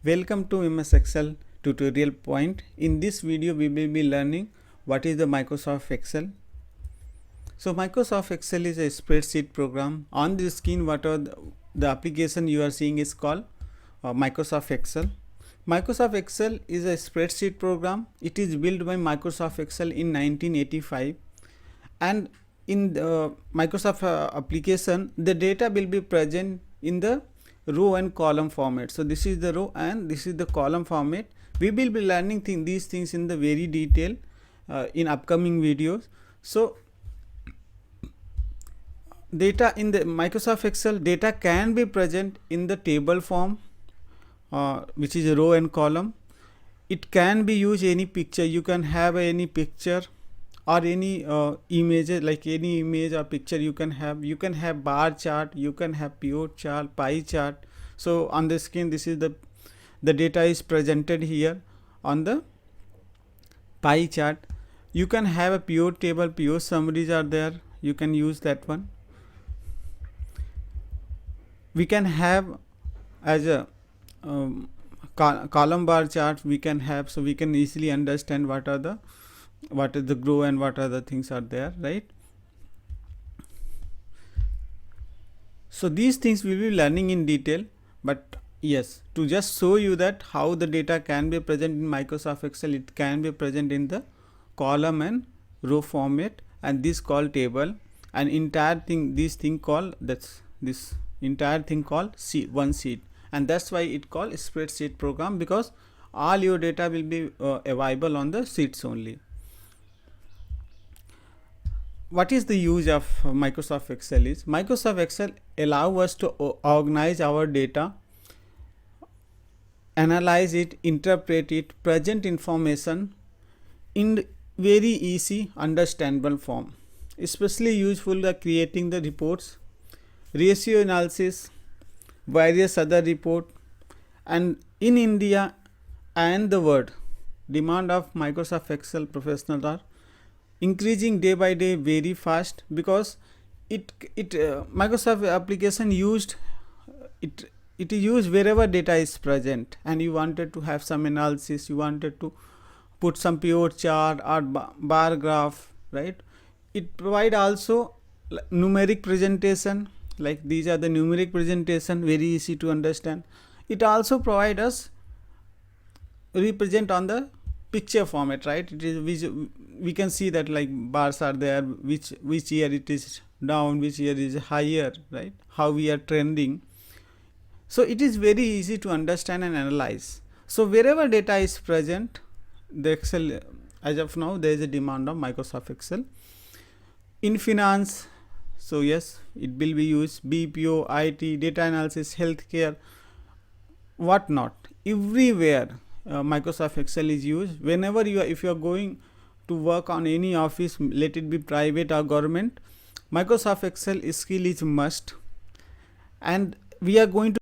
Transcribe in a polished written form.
Welcome to MS-Excel tutorial point. In this video we will be learning what is the Microsoft Excel. So Microsoft Excel is a spreadsheet program. On the screen what are the application you are seeing is called Microsoft Excel. Microsoft Excel is a spreadsheet program. It is built by Microsoft Excel in 1985, and in the Microsoft application the data will be present in the row and column format. So this is the row and this is the column format. We will be learning these things in the very detail in upcoming videos. So data in the Microsoft Excel, data can be present in the table form, which is a row and column. It can be used any picture. You can have any picture or any images, like any image or picture you can have. You can have bar chart, you can have pivot chart, pie chart. So on the screen this is the data is presented here on the pie chart. You can have a pivot table, pivot summaries are there, you can use that one. We can have as a column bar chart we can have, so we can easily understand what is the row and what are the things are there, right? So these things we will be learning in detail, but yes, to just show you that how the data can be present in Microsoft Excel, it can be present in the column and row format, and this called table, and entire thing, this thing called, that's this entire thing called one sheet, and that's why it called spreadsheet program, because all your data will be available on the sheets only. What is the use of Microsoft Excel is, Microsoft Excel allow us to organize our data, analyze it, interpret it, present information in very easy understandable form. Especially useful for creating the reports, ratio analysis, various other report, and in India and the world, demand of Microsoft Excel professionals are increasing day by day very fast, because Microsoft application used it is used wherever data is present, and you wanted to have some analysis, you wanted to put some pivot chart or bar graph, right? It provide also numeric presentation, like these are the numeric presentation, very easy to understand. It also provide us represent on the picture format, right? It is we can see that like bars are there, which year it is down, which year is higher, right? How we are trending. So it is very easy to understand and analyze. So wherever data is present, the Excel, as of now there is a demand of Microsoft Excel. In finance, so yes, it will be used, BPO, IT, data analysis, healthcare, what not, everywhere Microsoft Excel is used. Whenever if you are going to work on any office, let it be private or government, Microsoft Excel skill is must, and we are going to